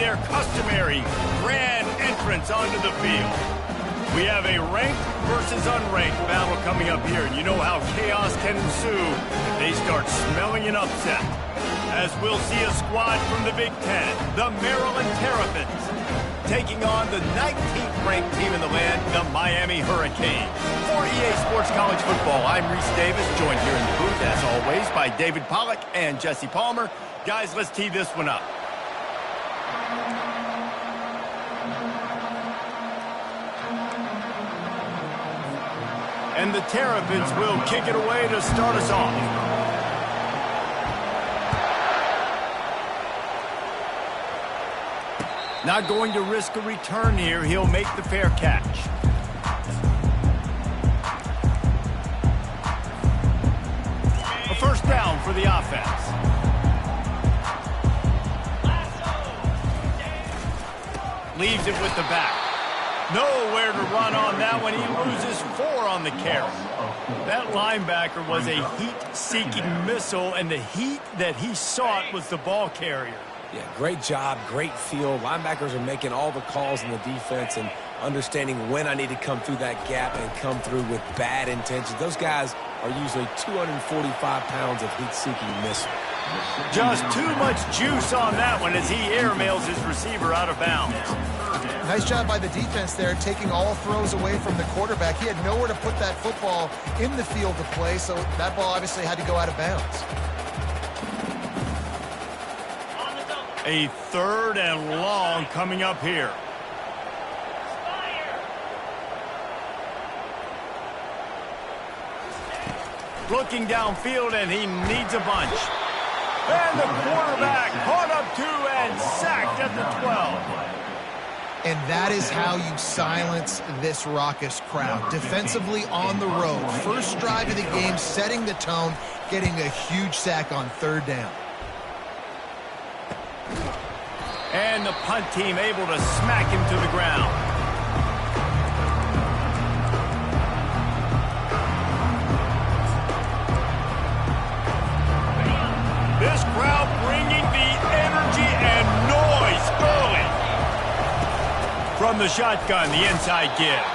their customary grand entrance onto the field. We have a ranked versus unranked battle coming up here, and you know how chaos can ensue if they start smelling an upset. As we'll see a squad from the Big Ten, the Maryland Terrapins, taking on the 19th ranked team in the land, the Miami Hurricanes. For EA Sports College Football, I'm Reese Davis, joined here in the booth, as always, by David Pollack and Jesse Palmer. Guys, let's tee this one up. And the Terrapins will kick it away to start us off. Not going to risk a return here. He'll make the fair catch. A first down for the offense. Leaves it with the back. Nowhere to run on that one. He loses 4 on the carry. That linebacker was a heat-seeking missile, and the heat that he sought was the ball carrier. Yeah, great job, great feel. Linebackers are making all the calls in the defense and understanding when I need to come through that gap and come through with bad intentions. Those guys are usually 245 pounds of heat-seeking missile. Just too much juice on that one as he airmails his receiver out of bounds. Nice job by the defense there, taking all throws away from the quarterback. He had nowhere to put that football in the field to play, so that ball obviously had to go out of bounds. A third and long coming up here. Looking downfield, and he needs a bunch. And the quarterback caught up 2 and sacked at the 12. And that is how you silence this raucous crowd. Defensively on the road. First drive of the game, setting the tone, getting a huge sack on third down. And the punt team able to smack him to the ground. This crowd bringing the energy and noise early. From the shotgun, the inside give.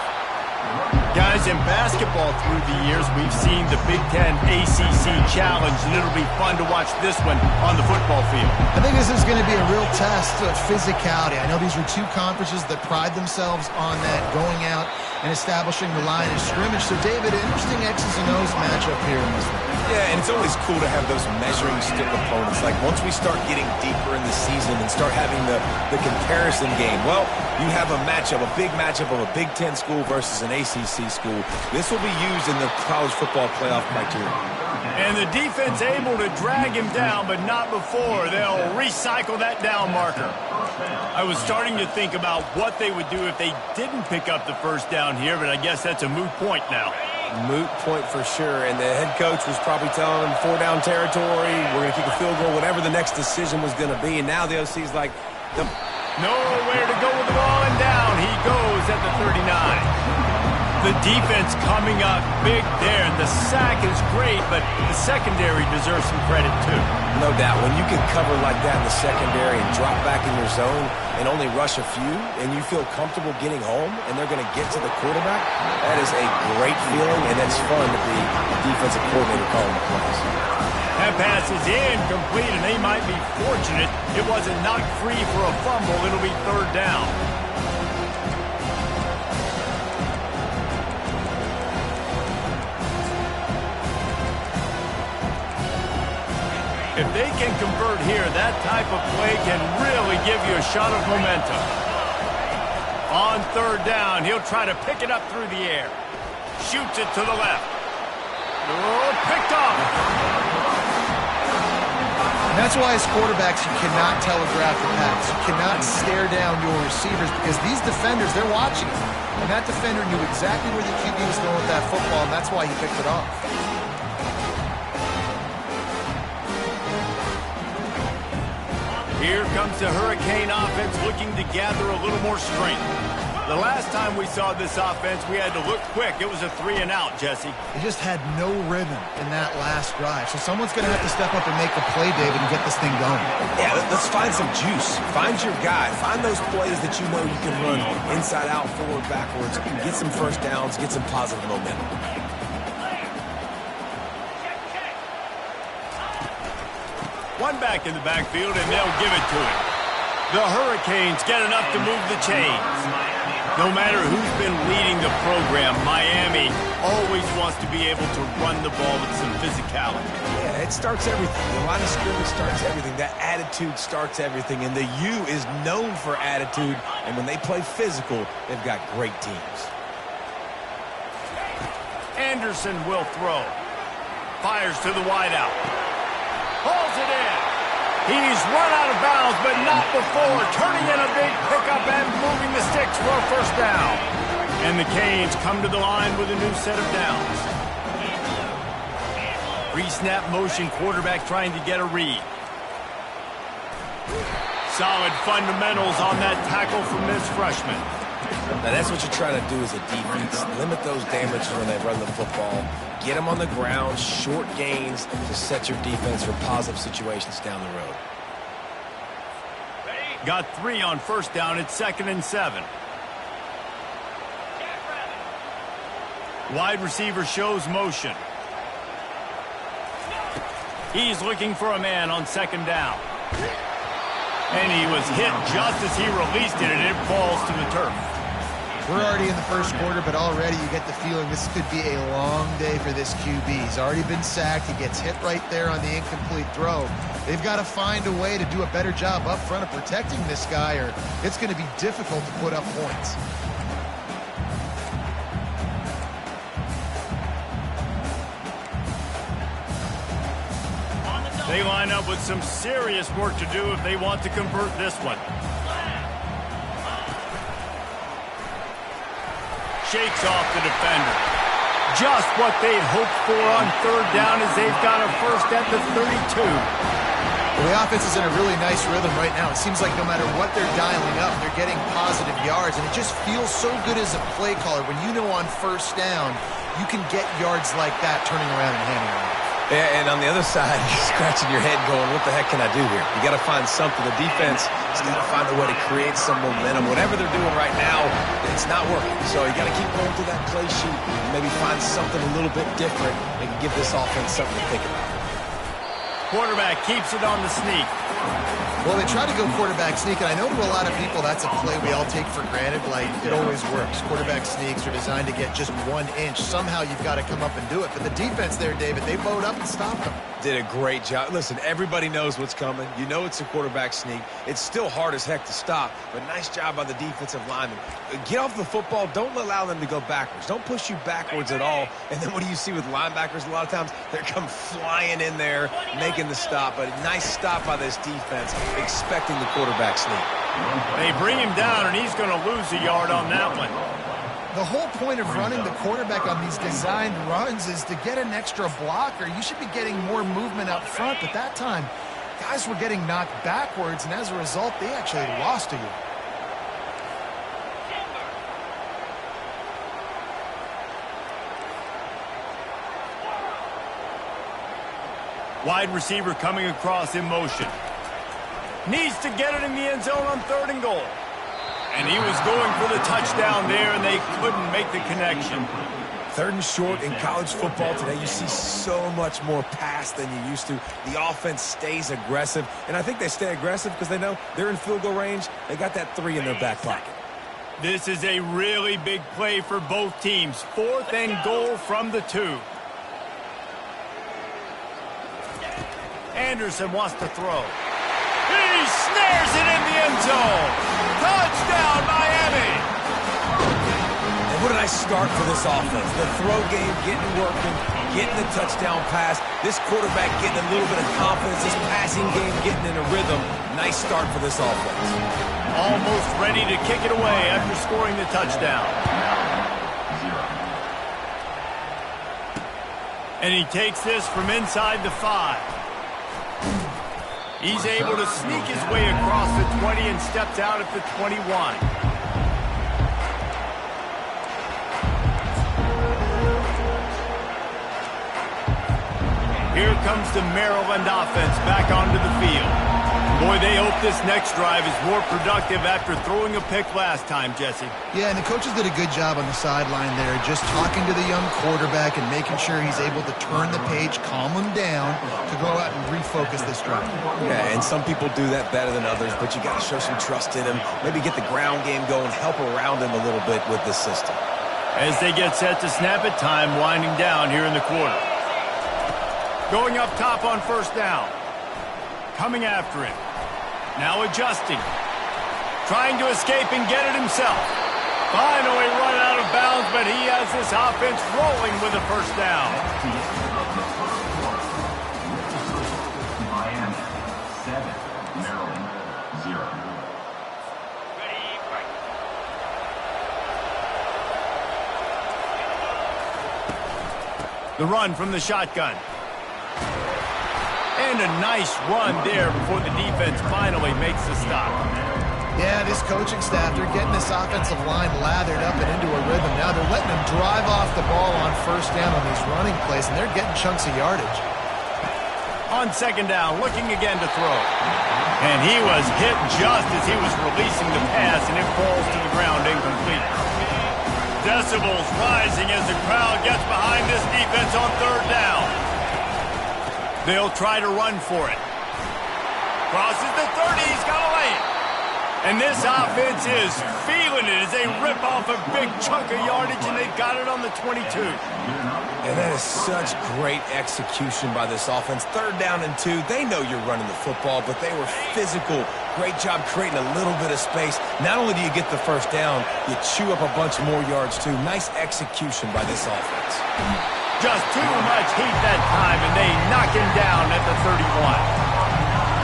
Guys, in basketball through the years, we've seen the Big Ten ACC Challenge, and it'll be fun to watch this one on the football field. I think this is going to be a real test of physicality. I know these are two conferences that pride themselves on that, going out and establishing the line of scrimmage. So, David, interesting X's and O's matchup here in this one. Yeah, and it's always cool to have those measuring stick opponents. Like, once we start getting deeper in the season and start having the comparison game, well, you have a matchup, a big matchup of a Big Ten school versus an ACC school. This will be used in the college football playoff criteria. And the defense able to drag him down, but not before. They'll recycle that down marker. I was starting to think about what they would do if they didn't pick up the first down here, but I guess that's a moot point now. Moot point for sure, and the head coach was probably telling him 4 down territory, we're going to kick a field goal, whatever the next decision was going to be, and now the OC's like, nowhere to go with the ball, and down he goes at the 39. The defense coming up big there, and the sack is great, but the secondary deserves some credit too. No doubt, when you can cover like that in the secondary and drop back in your zone and only rush a few, and you feel comfortable getting home, and they're going to get to the quarterback, that is a great feeling, and it's fun to be a defensive coordinator calling the plays. That pass is incomplete, and they might be fortunate it wasn't knocked free for a fumble. It'll be third down. If they can convert here, that type of play can really give you a shot of momentum. On third down, he'll try to pick it up through the air. Shoots it to the left. Oh, picked off. And that's why as quarterbacks, you cannot telegraph the pass. You cannot stare down your receivers because these defenders, they're watching it. And that defender knew exactly where the QB was going with that football, and that's why he picked it off. Here comes the Hurricane offense looking to gather a little more strength. The last time we saw this offense, we had to look quick. It was a 3-and-out, Jesse. They just had no rhythm in that last drive. So someone's going to have to step up and make a play, David, and get this thing going. Yeah, let's find some juice. Find your guy. Find those plays that you know you can run inside out, forward, backwards. Get some first downs. Get some positive momentum. One back in the backfield, and they'll give it to him. The Hurricanes get enough to move the chains. No matter who's been leading the program, Miami always wants to be able to run the ball with some physicality. Yeah, it starts everything. The line of scrimmage starts everything. That attitude starts everything. And the U is known for attitude. And when they play physical, they've got great teams. Anderson will throw. Fires to the wideout. Pulls it in. He's run out of bounds, but not before turning in a big pickup and moving the sticks for a first down. And the Canes come to the line with a new set of downs. Pre-snap motion, quarterback trying to get a read. Solid fundamentals on that tackle from this freshman. Now, that's what you're trying to do as a defense. Limit those damages when they run the football. Get them on the ground, short gains to set your defense for positive situations down the road. Got 3 on first down. It's 2nd and 7. Wide receiver shows motion. He's looking for a man on 2nd down. And he was hit just as he released it, and it falls to the turf. We're already in the first quarter, but already you get the feeling this could be a long day for this QB. He's already been sacked. He gets hit right there on the incomplete throw. They've got to find a way to do a better job up front of protecting this guy, or it's going to be difficult to put up points. They line up with some serious work to do if they want to convert this one. Shakes off the defender. Just what they'd hoped for on 3rd down as they've got a first at the 32. Well, the offense is in a really nice rhythm right now. It seems like no matter what they're dialing up, they're getting positive yards, and it just feels so good as a play caller when you know on first down you can get yards like that turning around and handing around. Yeah, and on the other side, you're scratching your head going, what the heck can I do here? You got to find something. The defense has got to find a way to create some momentum. Whatever they're doing right now, it's not working. So you got to keep going through that play sheet and maybe find something a little bit different that can give this offense something to think about. Quarterback keeps it on the sneak. Well, they try to go quarterback sneak, and I know to a lot of people that's a play we all take for granted. Like, it always works. Quarterback sneaks are designed to get just 1 inch. Somehow you've got to come up and do it. But the defense there, David, they bowed up and stopped them. Did a great job. Listen, everybody knows what's coming. You know it's a quarterback sneak. It's still hard as heck to stop, but nice job by the defensive lineman. Get off the football. Don't allow them to go backwards. Don't push you backwards at all. And then what do you see with linebackers a lot of times? They come flying in there, making the stop. But a nice stop by this defense, expecting the quarterback sneak. They bring him down, and he's going to lose a yard on that one. The whole point of running the quarterback on these designed runs is to get an extra blocker. You should be getting more movement up front, but that time, guys were getting knocked backwards, and as a result, they actually lost a yard. Wide receiver coming across in motion. Needs to get it in the end zone on 3rd and goal. And he was going for the touchdown there, and they couldn't make the connection. 3rd and short in college football today, you see so much more pass than you used to. The offense stays aggressive, and I think they stay aggressive because they know they're in field goal range. They got that 3 in their back pocket. This is a really big play for both teams. 4th and goal from the 2. Anderson wants to throw. He snares it in the end zone. Touchdown, Miami. And what a nice start for this offense. The throw game getting working, getting the touchdown pass. This quarterback getting a little bit of confidence. This passing game getting in a rhythm. Nice start for this offense. Almost ready to kick it away after scoring the touchdown. And he takes this from inside the 5. He's able to sneak his way across the 20 and steps out at the 21. Here comes the Maryland offense back onto the field. Boy, they hope this next drive is more productive after throwing a pick last time, Jesse. Yeah, and the coaches did a good job on the sideline there, just talking to the young quarterback and making sure he's able to turn the page, calm him down, to go out and refocus this drive. Yeah, and some people do that better than others, but you got to show some trust in him, maybe get the ground game going, help around him a little bit with this system. As they get set to snap it, time winding down here in the quarter. Going up top on first down. Coming after it. Now adjusting. Trying to escape and get it himself. Finally run out of bounds, but he has this offense rolling with a first down. Miami 7, Maryland 0. The run from the shotgun. And a nice run there before the defense finally makes the stop. Yeah, this coaching staff, they're getting this offensive line lathered up and into a rhythm. Now they're letting them drive off the ball on first down on these running plays, and they're getting chunks of yardage. On second down, looking again to throw. And he was hit just as he was releasing the pass, and it falls to the ground incomplete. Decibels rising as the crowd gets behind this defense on third down. They'll try to run for it. Crosses the 30, he's got to lay it. And this offense is feeling it as they rip off a big chunk of yardage, and they've got it on the 22. And that is such great execution by this offense. Third down and 2. They know you're running the football, but they were physical. Great job creating a little bit of space. Not only do you get the first down, you chew up a bunch more yards, too. Nice execution by this offense. Just too much heat that time, and they knock him down at the 31.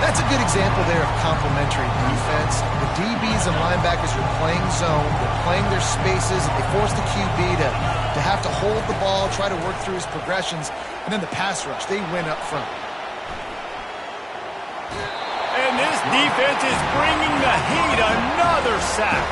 That's a good example there of complementary defense. The DBs and linebackers are playing zone. They're playing their spaces, and they force the QB to have to hold the ball, try to work through his progressions, and then the pass rush, they win up front. And this defense is bringing the heat. Another sack.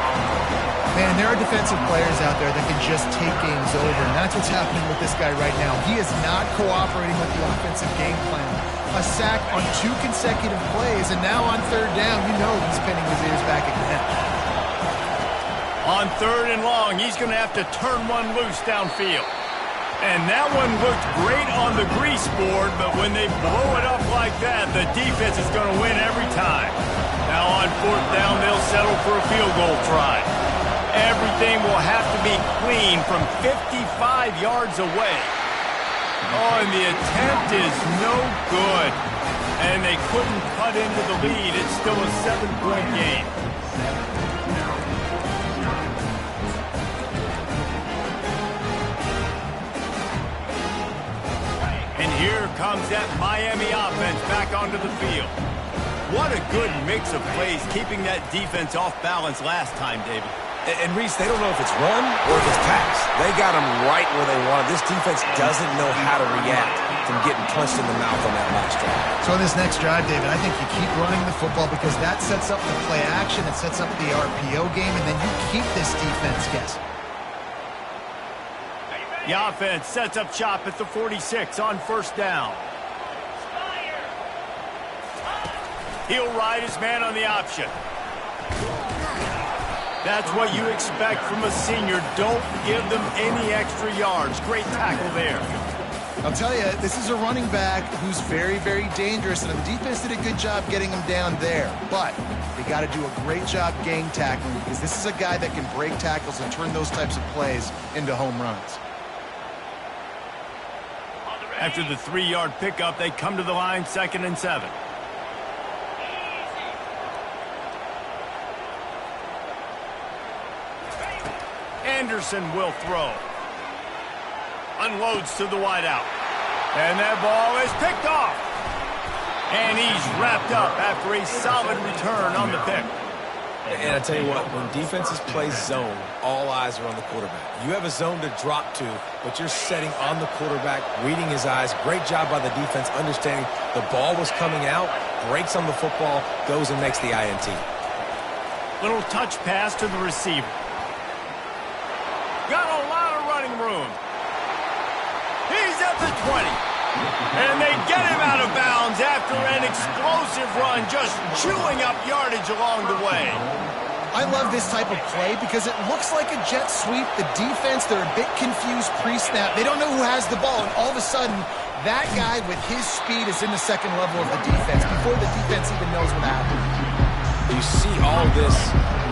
Man, there are defensive players out there that can just take games over, and that's what's happening with this guy right now. He is not cooperating with the offensive game plan. A sack on 2 consecutive plays, and now on third down, you know he's pinning his ears back again. On third and long, he's going to have to turn one loose downfield. And that one looked great on the grease board, but when they blow it up like that, the defense is going to win every time. Now on fourth down, they'll settle for a field goal try. Everything will have to be clean from 55 yards away. Oh, and the attempt is no good. And they couldn't cut into the lead. It's still a 7-point game. And here comes that Miami offense back onto the field. What a good mix of plays, keeping that defense off balance last time, David. And Reese, they don't know if it's run or if it's pass. They got them right where they want. This defense doesn't know how to react from getting punched in the mouth on that last drive. So in this next drive, David, I think you keep running the football because that sets up the play action, it sets up the RPO game, and then you keep this defense guessing. The offense sets up shop at the 46 on first down. He'll ride his man on the option. That's what you expect from a senior. Don't give them any extra yards. Great tackle there. I'll tell you, this is a running back who's very, very dangerous, and the defense did a good job getting him down there. But they got to do a great job gang tackling because this is a guy that can break tackles and turn those types of plays into home runs. After the 3-yard pickup, they come to the line, 2nd and 7. Anderson will throw. Unloads to the wideout. And that ball is picked off. And he's wrapped up after a solid return on the pick. And I tell you what, when defenses play zone, all eyes are on the quarterback. You have a zone to drop to, but you're setting on the quarterback, reading his eyes. Great job by the defense, understanding the ball was coming out, breaks on the football, goes and makes the INT. Little touch pass to the receiver. Got a lot of running room. He's at the 20. And they get him out of bounds after an explosive run, just chewing up yardage along the way. I love this type of play because it looks like a jet sweep. The defense, they're a bit confused pre-snap. They don't know who has the ball, and all of a sudden, that guy with his speed is in the second level of the defense before the defense even knows what happened. You see all this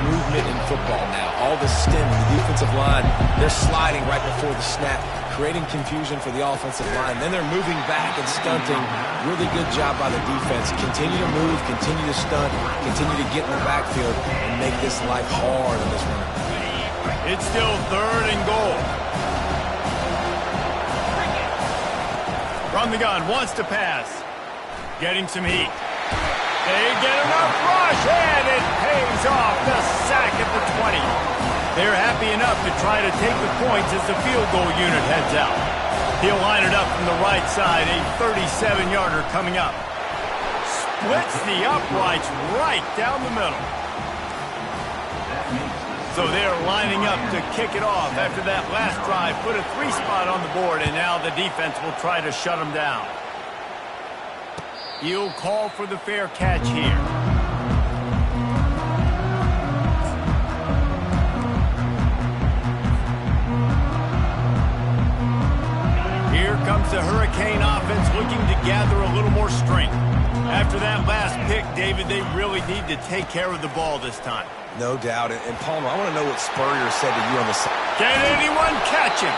movement in football now, all the stem, the defensive line, they're sliding right before the snap, creating confusion for the offensive line. Then they're moving back and stunting. Really good job by the defense. Continue to move, continue to stunt, continue to get in the backfield and make this life hard on this run. It's still 3rd and goal. From the gun, wants to pass. Getting some heat. They get enough rush, and it pays off. The sack at the 20. They're happy enough to try to take the points as the field goal unit heads out. He'll line it up from the right side, a 37-yarder coming up. Splits the uprights right down the middle. So they're lining up to kick it off after that last drive. Put a 3-spot on the board, and now the defense will try to shut them down. He'll call for the fair catch here. Here comes the Hurricane offense looking to gather a little more strength. After that last pick, David, they really need to take care of the ball this time. No doubt. And Palmer, I want to know what Spurrier said to you on the side. Can anyone catch him?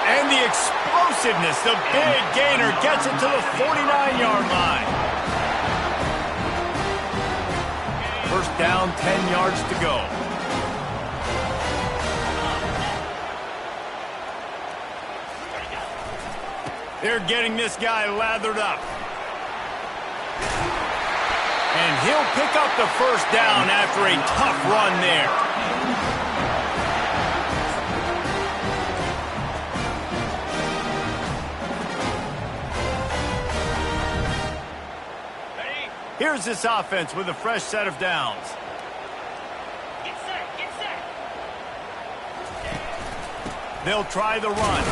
And the explosiveness, the big gainer gets it to the 49-yard line. First down, 10 yards to go. They're getting this guy lathered up. And he'll pick up the first down after a tough run there. Here's this offense with a fresh set of downs. Get set, get set. They'll try the run.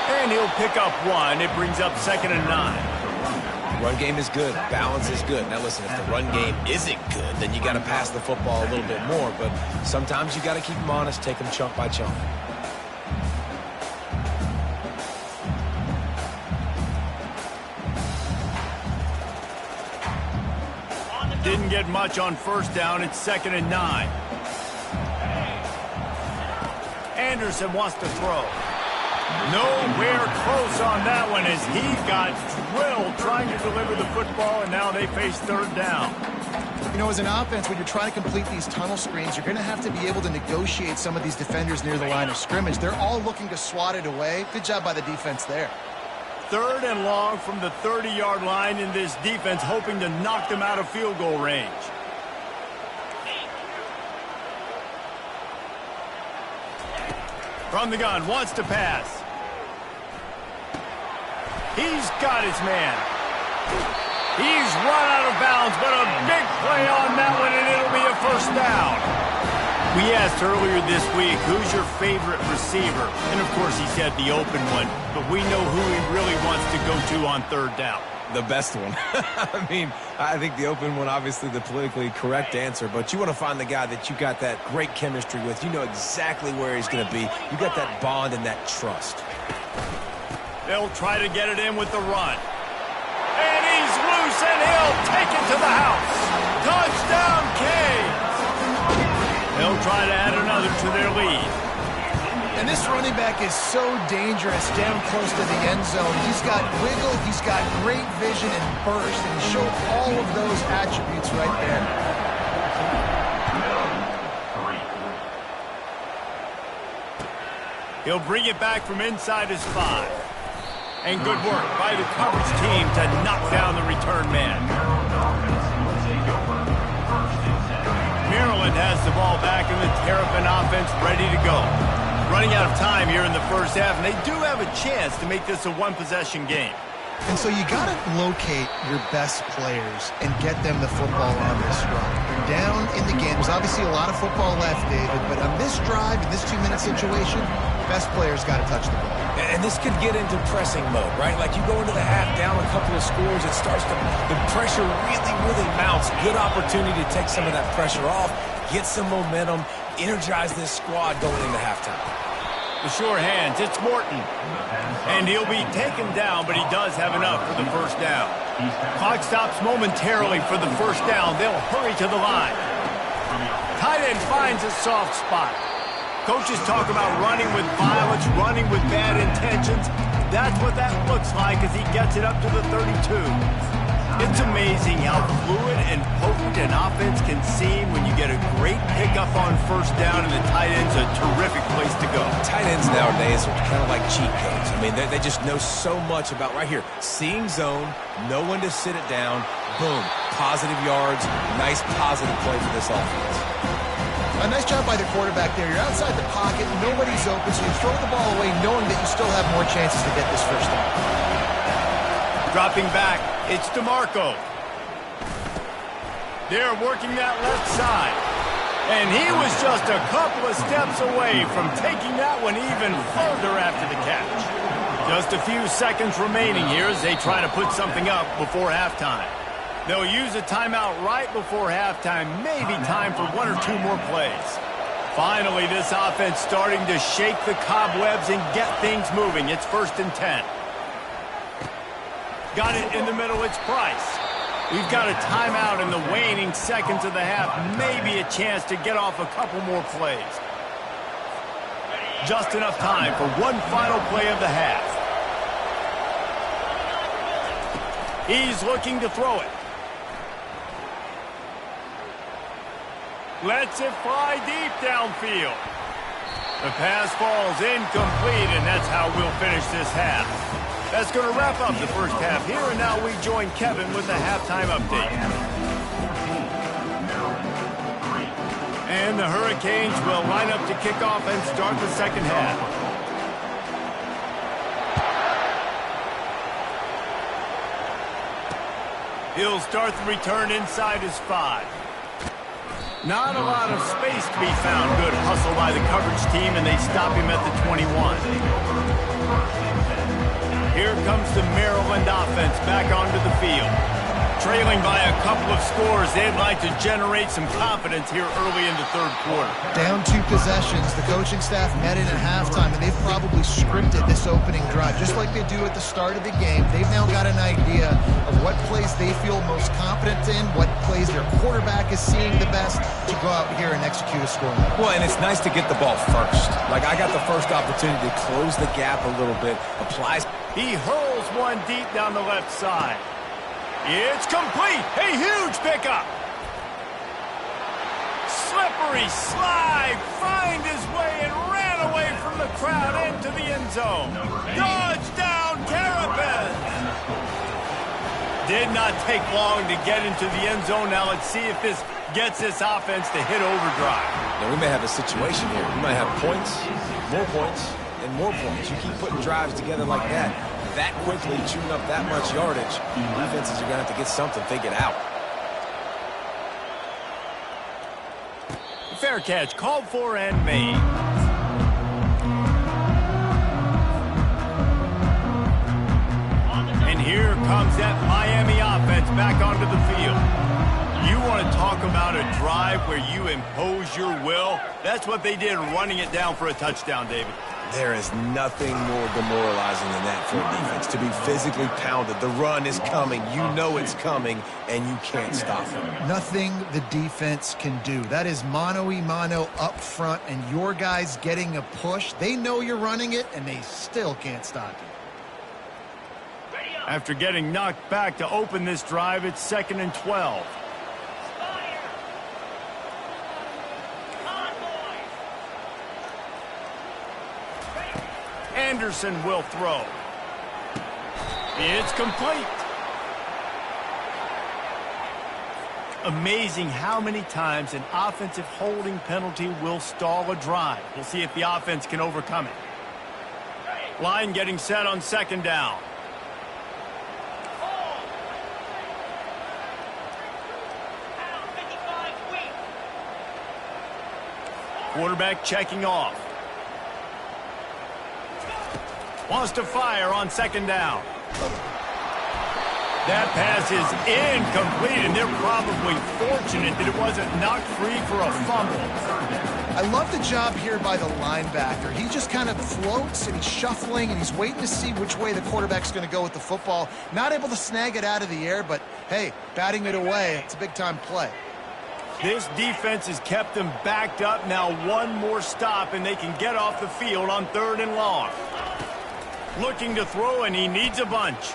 And he'll pick up 1. It brings up 2nd and 9. Run game is good. Balance is good. Now listen, if the run game isn't good, then you got to pass the football a little bit more. But sometimes you got to keep them honest, take them chunk by chunk. Didn't get much on first down. It's 2nd and 9. Anderson wants to throw. Nowhere close on that one as he got drilled trying to deliver the football, and now they face 3rd down. You know, as an offense, when you're trying to complete these tunnel screens, you're going to have to be able to negotiate some of these defenders near the line of scrimmage. They're all looking to swat it away. Good job by the defense there. 3rd and long from the 30-yard line, in this defense hoping to knock them out of field goal range. From the gun, wants to pass. He's got his man. He's run out of bounds, but a big play on that one, and it'll be a first down. We asked earlier this week, who's your favorite receiver? And, of course, he said the open one, but we know who he really wants to go to on 3rd down. The best one. I mean, I think the open one, obviously the politically correct answer, but you want to find the guy that you got that great chemistry with. You know exactly where he's going to be. You got that bond and that trust. They'll try to get it in with the run. And he's loose, and he'll take it to the house. Touchdown, Canes! They'll try to add another to their lead. And this running back is so dangerous down close to the end zone. He's got wiggle, he's got great vision and burst, and he showed all of those attributes right there. He'll bring it back from inside his 5. And good work by the coverage team to knock down the return man. Maryland has the ball back in the Terrapin offense ready to go. Running out of time here in the first half, and they do have a chance to make this a one-possession game. And so you got to locate your best players and get them the football on this run. You're down in the game. There's obviously a lot of football left, David, but on this drive, in this 2-minute situation, best players got to touch the ball. And this could get into pressing mode, right? Like you go into the half down a couple of scores, it starts to, the pressure really, really mounts. Good opportunity to take some of that pressure off, get some momentum, energize this squad going into halftime. The sure hands, it's Morton. And he'll be taken down, but he does have enough for the first down. Clock stops momentarily for the first down. They'll hurry to the line. Tight end finds a soft spot. Coaches talk about running with violence, running with bad intentions. That's what that looks like as he gets it up to the 32. It's amazing how fluid and potent an offense can seem when you get a great pickup on first down, and the tight end's a terrific place to go. Tight ends nowadays are kind of like cheat codes. I mean, they just know so much about right here. Seeing zone, know when to sit it down, boom, positive yards, nice positive play for this offense. A nice job by the quarterback there. You're outside the pocket, nobody's open, so you throw the ball away knowing that you still have more chances to get this first down. Dropping back, it's DeMarco. They're working that left side. And he was just a couple of steps away from taking that one even further after the catch. Just a few seconds remaining here as they try to put something up before halftime. They'll use a timeout right before halftime, maybe time for one or two more plays. Finally, this offense starting to shake the cobwebs and get things moving. It's 1st and 10. Got it in the middle, it's Price. We've got a timeout in the waning seconds of the half, maybe a chance to get off a couple more plays. Just enough time for one final play of the half. He's looking to throw it. Lets it fly deep downfield. The pass falls incomplete, and that's how we'll finish this half. That's going to wrap up the first half here, and now we join Kevin with the halftime update. And the Hurricanes will line up to kick off and start the second half. He'll start the return inside his 5. Not a lot of space to be found. Good hustle by the coverage team, and they stop him at the 21. Here comes the Maryland offense back onto the field. Trailing by a couple of scores, they'd like to generate some confidence here early in the third quarter. Down 2 possessions, the coaching staff met in at halftime, and they've probably scripted this opening drive. Just like they do at the start of the game, they've now got an idea of what plays they feel most confident in, what plays their quarterback is seeing the best to go out here and execute a score. Well, and it's nice to get the ball first. Like, I got the first opportunity to close the gap a little bit, applies. He hurls one deep down the left side. It's complete. A huge pickup. Slippery slide. Find his way and ran away from the crowd into the end zone. Dodge down Carapaz. Did not take long to get into the end zone. Now let's see if this gets this offense to hit overdrive. Now, we may have a situation here. We might have points, and more points. You keep putting drives together like that quickly, chewing up that much yardage, defenses are going to have to get something figured out. Fair catch, called for and made. And here comes that Miami offense back onto the field. You want to talk about a drive where you impose your will? That's what they did, running it down for a touchdown, David. There is nothing more demoralizing than that for a defense, to be physically pounded. The run is coming. You know it's coming, and you can't stop it. Nothing the defense can do. That is mano-a-mano up front, and your guys getting a push. They know you're running it, and they still can't stop you. After getting knocked back to open this drive, it's 2nd and 12. Anderson will throw. It's complete. Amazing how many times an offensive holding penalty will stall a drive. We'll see if the offense can overcome it. Line getting set on 2nd down. Quarterback checking off. Wants to fire on second down. That pass is incomplete, and they're probably fortunate that it wasn't knocked free for a fumble. I love the job here by the linebacker. He just kind of floats, and he's shuffling, and he's waiting to see which way the quarterback's going to go with the football. Not able to snag it out of the air, but, hey, batting it away, it's a big-time play. This defense has kept them backed up. Now one more stop, and they can get off the field on 3rd and long. Looking to throw, and he needs a bunch.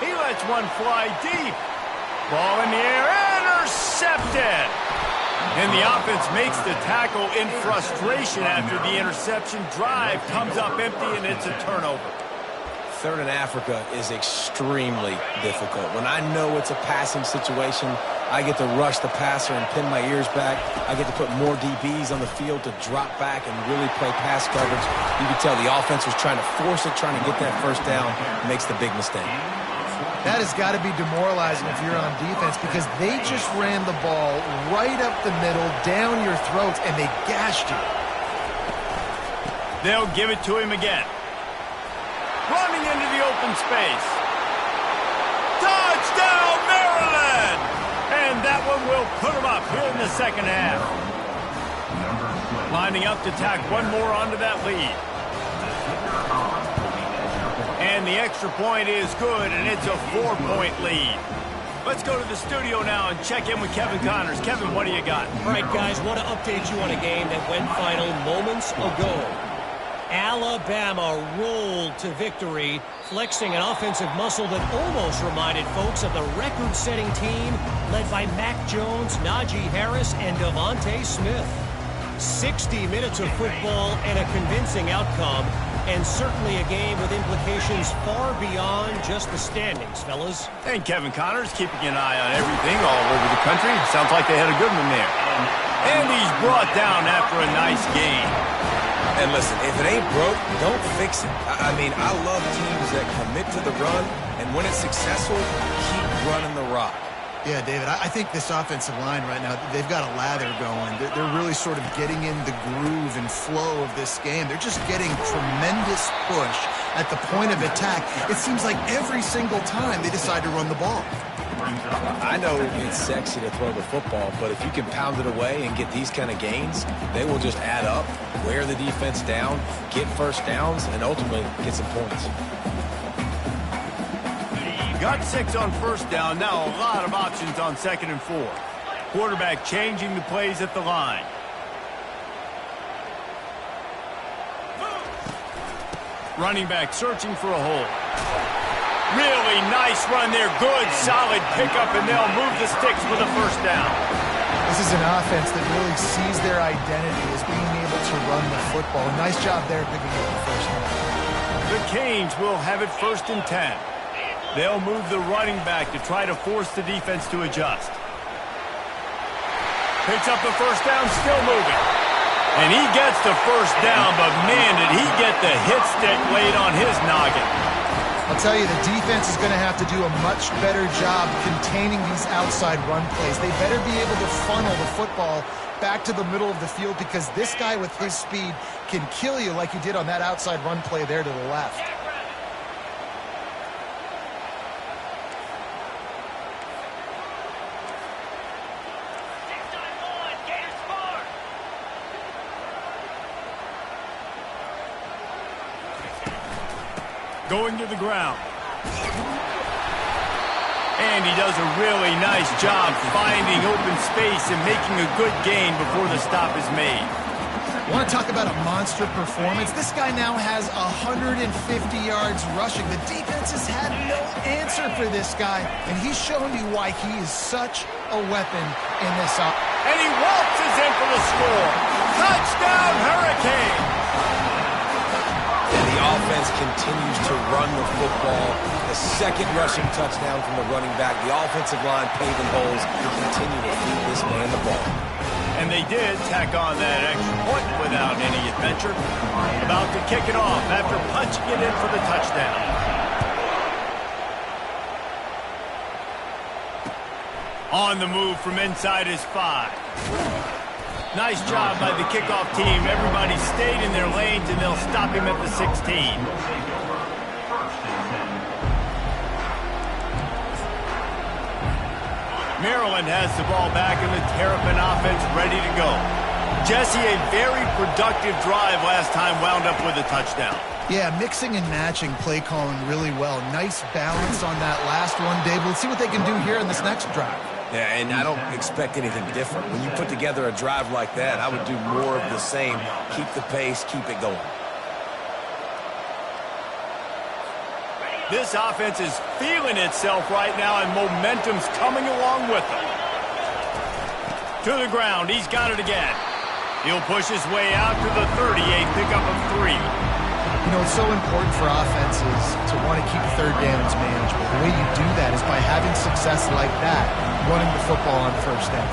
He lets one fly deep. Ball in the air, intercepted. And the offense makes the tackle in frustration after the interception. Drive comes up empty, and it's a turnover. 3rd and Africa is extremely difficult. When I know it's a passing situation, I get to rush the passer and pin my ears back. I get to put more DBs on the field to drop back and really play pass coverage. You can tell the offense was trying to force it, trying to get that first down, makes the big mistake. That has got to be demoralizing if you're on defense because they just ran the ball right up the middle, down your throats, and they gashed you. They'll give it to him again. Running into the open space. Touchdown, Maryland! And that one will put them up here in the second half. Lining up to tack one more onto that lead. And the extra point is good, and it's a 4-point lead. Let's go to the studio now and check in with Kevin Connors. Kevin, what do you got? All right, guys, want to update you on a game that went final moments ago. Alabama rolled to victory, flexing an offensive muscle that almost reminded folks of the record-setting team led by Mac Jones, Najee Harris, and Devontae Smith. 60 minutes of football and a convincing outcome, and certainly a game with implications far beyond just the standings, fellas. And Kevin Connors keeping an eye on everything all over the country. Sounds like they had a good one there. And he's brought down after a nice game. And listen, if it ain't broke, don't fix it. I mean, I love teams that commit to the run, and when it's successful, keep running the rock. Yeah, David, I think this offensive line right now, they've got a lather going. They're really sort of getting in the groove and flow of this game. They're just getting tremendous push at the point of attack. It seems like every single time they decide to run the ball. I know it's sexy to throw the football, but if you can pound it away and get these kind of gains, they will just add up, wear the defense down, get first downs, and ultimately get some points. Got 6 on first down. Now a lot of options on 2nd and 4. Quarterback changing the plays at the line. Running back searching for a hole. Really nice run there. Good, solid pickup, and they'll move the sticks for the first down. This is an offense that really sees their identity as being able to run the football. Nice job there picking up the first down. The Canes will have it 1st and 10. They'll move the running back to try to force the defense to adjust. Picks up the first down, still moving. And he gets the first down, but man, did he get the hit stick laid on his noggin. I'll tell you, the defense is going to have to do a much better job containing these outside run plays. They better be able to funnel the football back to the middle of the field because this guy with his speed can kill you like he did on that outside run play there to the left. Going to the ground. And he does a really nice job finding open space and making a good gain before the stop is made. Want to talk about a monster performance? This guy now has 150 yards rushing. The defense has had no answer for this guy, and he's shown you why he is such a weapon in this offense. And he waltzes in for the score. Touchdown, Hurricane! And the offense continues to run the football. The second rushing touchdown from the running back. The offensive line paving holes to continue to feed this man the ball. And they did tack on that extra point without any adventure. About to kick it off after punching it in for the touchdown. On the move from inside his 5. Nice job by the kickoff team. Everybody stayed in their lanes, and they'll stop him at the 16. Maryland has the ball back and the Terrapin offense ready to go. Jesse, a very productive drive last time wound up with a touchdown. Yeah, mixing and matching play calling really well. Nice balance on that last one, Dave. Let's see what they can do here in this next drive. Yeah, and I don't expect anything different. When you put together a drive like that, I would do more of the same. Keep the pace, keep it going. This offense is feeling itself right now, and momentum's coming along with them. To the ground, he's got it again. He'll push his way out to the 38, pickup of 3. You know, it's so important for offenses to want to keep third downs manageable. The way you do that is by having success like that, running the football on first down.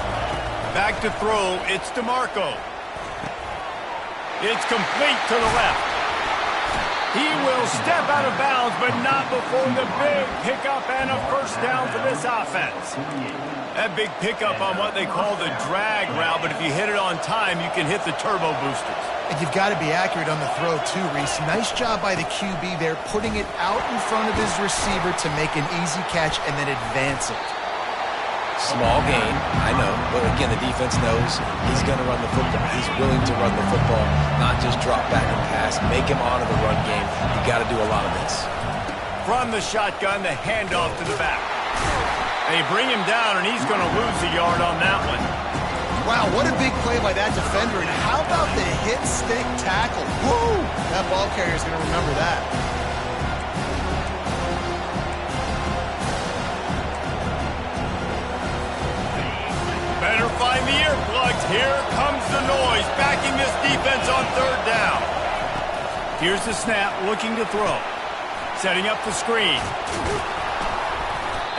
Back to throw, it's DeMarco. It's complete to the left. He will step out of bounds, but not before the big pickup and a first down for this offense. That big pickup on what they call the drag route, but if you hit it on time, you can hit the turbo boosters. And you've got to be accurate on the throw, too, Reese. Nice job by the QB there, putting it out in front of his receiver to make an easy catch and then advance it. Small gain, I know, but again, the defense knows he's going to run the football. He's willing to run the football, not just drop back and pass, make him honor the run game. You got to do a lot of this. From the shotgun, the handoff to the back. They bring him down, and he's going to lose a yard on that one. Wow, what a big play by that defender. And how about the hit-stick tackle? Woo! That ball carrier is going to remember that. Better find the earplugs. Here comes the noise, backing this defense on third down. Here's the snap, looking to throw. Setting up the screen.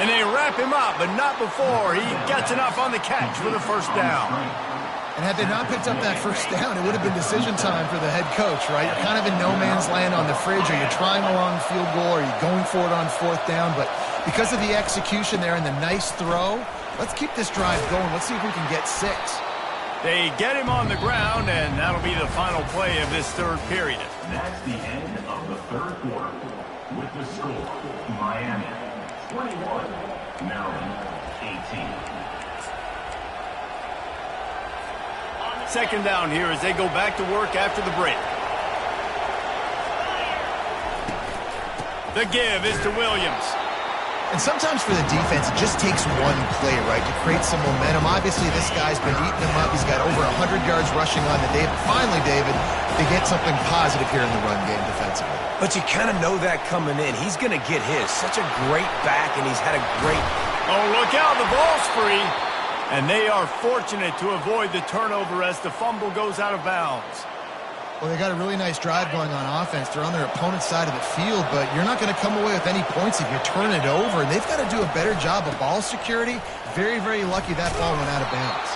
And they wrap him up, but not before he gets enough on the catch for the first down. And had they not picked up that first down, it would have been decision time for the head coach, right? You're kind of in no man's land on the fridge. Are you trying a long field goal? Are you going for it on fourth down? But because of the execution there and the nice throw, let's keep this drive going. Let's see if we can get 6. They get him on the ground, and that'll be the final play of this third period. That's the end of the third quarter. With the score, Miami 21, Maryland 18. Second down here as they go back to work after the break. The give is to Williams. And sometimes for the defense, it just takes one play, right, to create some momentum. Obviously, this guy's been eating them up. He's got over 100 yards rushing on the day. But finally, David, they get something positive here in the run game defensively. But you kind of know that coming in. He's going to get his. Such a great back, and he's had a great... Oh, look out. The ball's free. And they are fortunate to avoid the turnover as the fumble goes out of bounds. Well, they got a really nice drive going on offense. They're on their opponent's side of the field, but you're not going to come away with any points if you turn it over. And they've got to do a better job of ball security. Very, very lucky that ball went out of bounds.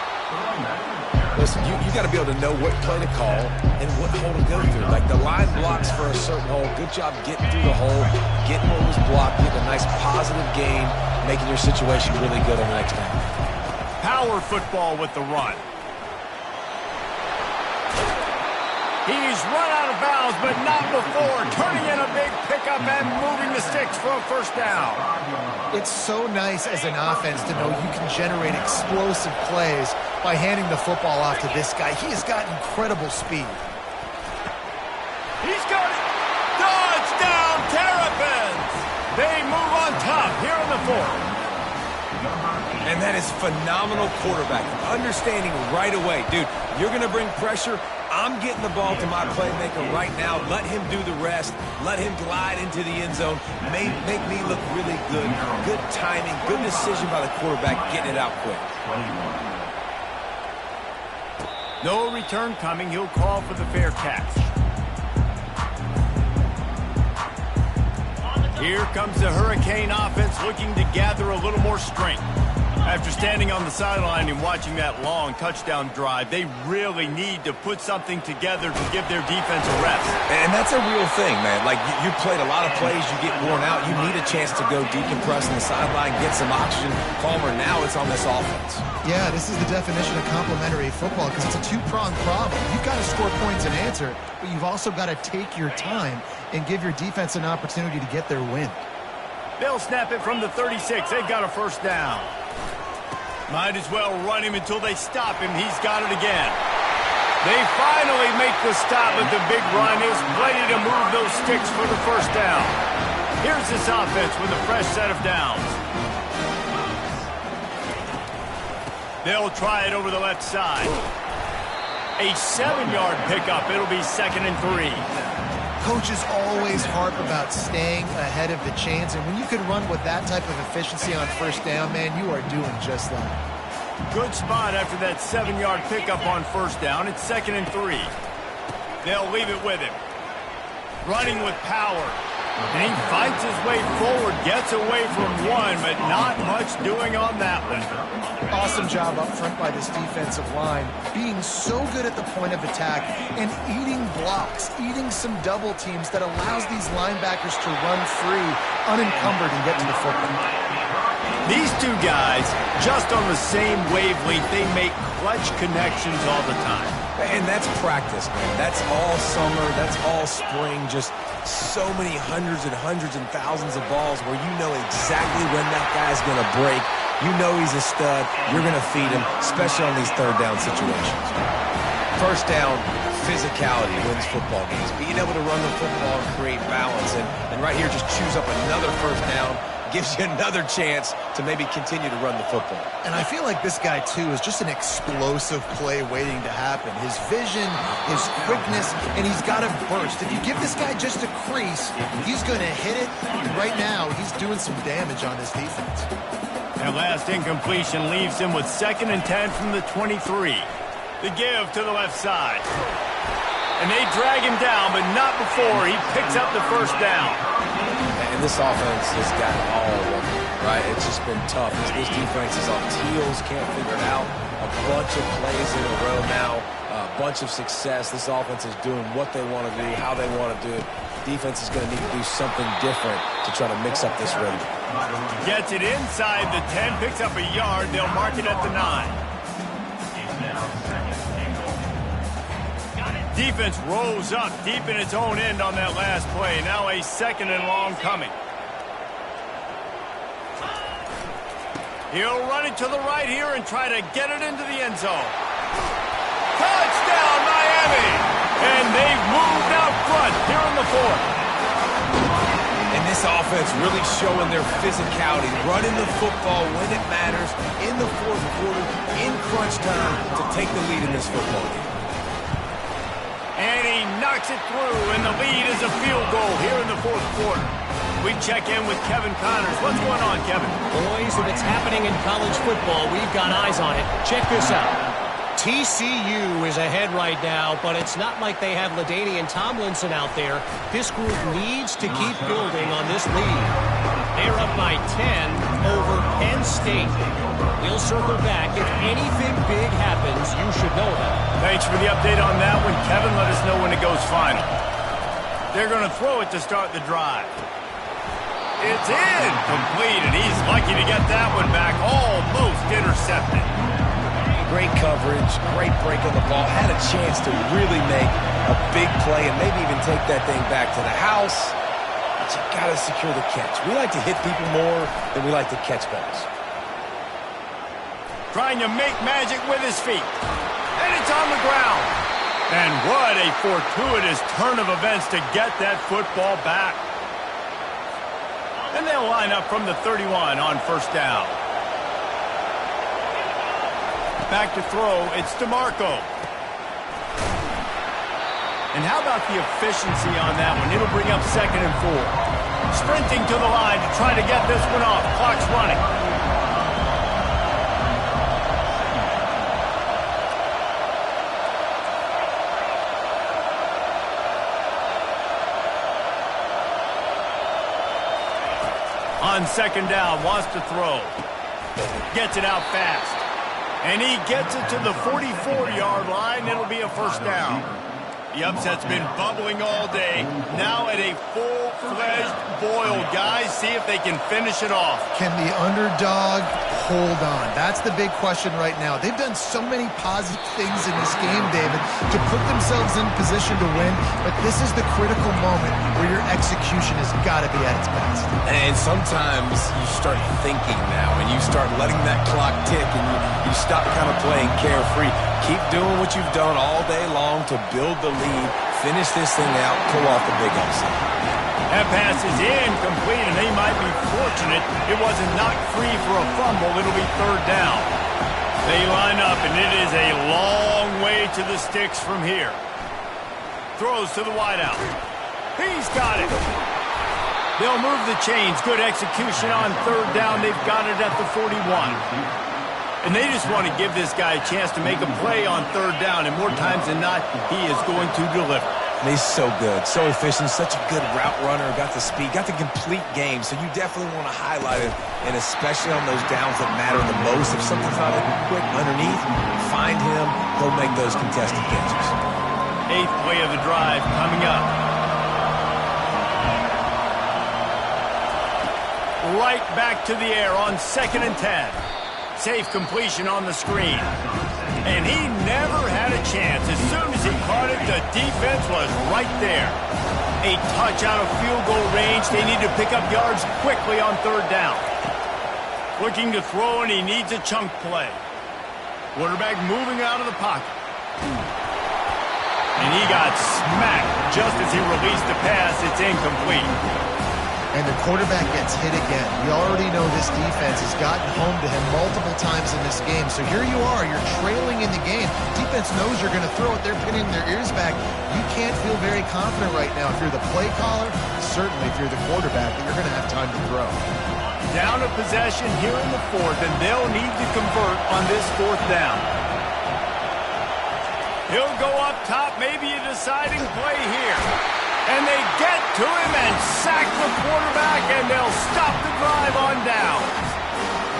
Listen, you got to be able to know what play to call and what hole to go through. Like the line blocks for a certain hole. Good job getting through the hole, getting what was blocked, getting a nice positive gain, making your situation really good on the next down. Power football with the run. He's run out of bounds, but not before turning in a big pickup and moving the sticks for a first down. It's so nice as an offense to know you can generate explosive plays by handing the football off to this guy. He has got incredible speed. He's got it. Touchdown, Terrapins! They move on top here in the fourth. And that is phenomenal quarterback. Understanding right away, dude, you're going to bring pressure. I'm getting the ball to my playmaker right now. Let him do the rest. Let him glide into the end zone. Make me look really good. Good timing, good decision by the quarterback, getting it out quick. No return coming. He'll call for the fair catch. Here comes the Hurricane offense looking to gather a little more strength. After standing on the sideline and watching that long touchdown drive, they really need to put something together to give their defense a rest. And that's a real thing, man. Like, you played a lot of plays, you get worn out. You need a chance to go decompress on the sideline, get some oxygen. Palmer, now it's on this offense. Yeah, this is the definition of complementary football because it's a two-pronged problem. You've got to score points and answer, but you've also got to take your time and give your defense an opportunity to get their win. They'll snap it from the 36. They've got a first down. Might as well run him until they stop him. He's got it again. They finally make the stop, but the big run is ready to move those sticks for the first down. Here's this offense with a fresh set of downs. They'll try it over the left side. A 7-yard pickup. It'll be 2nd and 3. Coaches always harp about staying ahead of the chains, and when you can run with that type of efficiency on first down, man, you are doing just that. Good spot after that 7-yard pickup on first down. It's 2nd and 3. They'll leave it with him. Running with power. And he fights his way forward, gets away from one, but not much doing on that one. Awesome job up front by this defensive line, being so good at the point of attack and eating blocks, eating some double teams that allows these linebackers to run free, unencumbered, and get to the football. These two guys, just on the same wavelength, they make clutch connections all the time. And that's practice, man. That's all summer. That's all spring. Just so many hundreds and thousands of balls where you know exactly when that guy's going to break. You know he's a stud. You're going to feed him, especially on these third down situations. First down, physicality wins football games. Being able to run the football and create balance. And right here, just choose up another first down. Gives you another chance to maybe continue to run the football. And I feel like this guy, too, is just an explosive play waiting to happen. His vision, his quickness, and he's got a burst. If you give this guy just a crease, he's going to hit it. And right now, he's doing some damage on this defense. That last incompletion leaves him with 2nd and 10 from the 23. The give to the left side. And they drag him down, but not before he picks up the first down. And this offense has got it all working, right? It's just been tough. This defense is on heels, can't figure it out. A bunch of plays in a row now, a bunch of success. This offense is doing what they want to do, how they want to do it. Defense is going to need to do something different to try to mix up this rhythm. Gets it inside the 10, picks up a yard. They'll mark it at the 9. Defense rolls up deep in its own end on that last play. Now a 2nd and long coming. He'll run it to the right here and try to get it into the end zone. Touchdown, Miami! And they've moved out front here in the 4th. And this offense really showing their physicality, running the football when it matters, in the 4th quarter, in crunch time, to take the lead in this football game. And he knocks it through, and the lead is a field goal here in the 4th quarter. We check in with Kevin Connors. What's going on, Kevin? Boys, if it's happening in college football, we've got eyes on it. Check this out. TCU is ahead right now, but it's not like they have LaDainian Tomlinson out there. This group needs to keep building on this lead. They're up by 10 over Penn State. We'll circle back. If anything big happens, you should know that. Thanks for the update on that one, Kevin. Let us know when it goes final. They're going to throw it to start the drive. It's incomplete, and he's lucky to get that one back. Almost intercepted. Great coverage, great break on the ball. Had a chance to really make a big play and maybe even take that thing back to the house. But you got to secure the catch. We like to hit people more than we like to catch balls. Trying to make magic with his feet. And it's on the ground. And what a fortuitous turn of events to get that football back. And they'll line up from the 31 on first down. Back to throw, it's DeMarco. And how about the efficiency on that one? It'll bring up 2nd and 4. Sprinting to the line to try to get this one off. Clock's running. On 2nd down, wants to throw. Gets it out fast. And he gets it to the 44-yard line. It'll be a first down. The upset's been bubbling all day. Now at a full-fledged boil. Guys, see if they can finish it off. Can the underdog hold on? That's the big question right now. They've done so many positive things in this game, David, to put themselves in position to win, but this is the critical moment where your execution has got to be at its best. And sometimes you start thinking now, and you start letting that clock tick, and you stop kind of playing carefree. Keep doing what you've done all day long to build the lead, finish this thing out, pull off the big upset. That pass is incomplete, and they might be fortunate it wasn't knocked free for a fumble. It'll be third down. They line up, and it is a long way to the sticks from here. Throws to the wideout. He's got it. They'll move the chains. Good execution on third down. They've got it at the 41. And they just want to give this guy a chance to make a play on third down, and more times than not, he is going to deliver. And he's so good, so efficient, such a good route runner, got the speed, got the complete game, so you definitely want to highlight it, and especially on those downs that matter the most. If something's not quick underneath, find him, he'll make those contested catches. 8th play of the drive coming up. Right back to the air on 2nd and 10. Safe completion on the screen. And he never had a chance. As soon as he caught it, the defense was right there. A touch out of field goal range. They need to pick up yards quickly on third down. Looking to throw, and he needs a chunk play. Quarterback moving out of the pocket. And he got smacked just as he released the pass. It's incomplete. And the quarterback gets hit again. We already know this defense has gotten home to him multiple times in this game. So here you are, you're trailing in the game. Defense knows you're going to throw it. They're pinning their ears back. You can't feel very confident right now if you're the play caller, certainly if you're the quarterback, that you're going to have time to throw. Down a possession here in the 4th, and they'll need to convert on this 4th down. He'll go up top, maybe a deciding play here. And they get to him and sack the quarterback, and they'll stop the drive on down.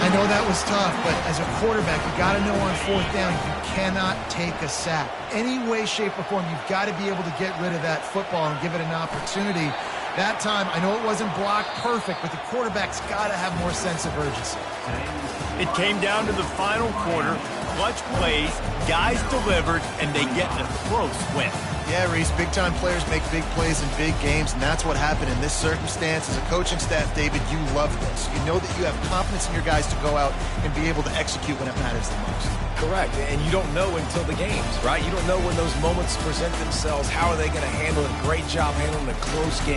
I know that was tough, but as a quarterback, you got to know on 4th down, you cannot take a sack. Any way, shape, or form, you've got to be able to get rid of that football and give it an opportunity. That time, I know it wasn't blocked perfect, but the quarterback's got to have more sense of urgency. It came down to the final quarter. Clutch plays, guys delivered, and they get a close win. Yeah, Reese, big-time players make big plays in big games, and that's what happened in this circumstance. As a coaching staff, David, you love this. You know that you have confidence in your guys to go out and be able to execute when it matters the most. Correct, and you don't know until the games, right? You don't know when those moments present themselves. How are they going to handle it? Great job handling a close game.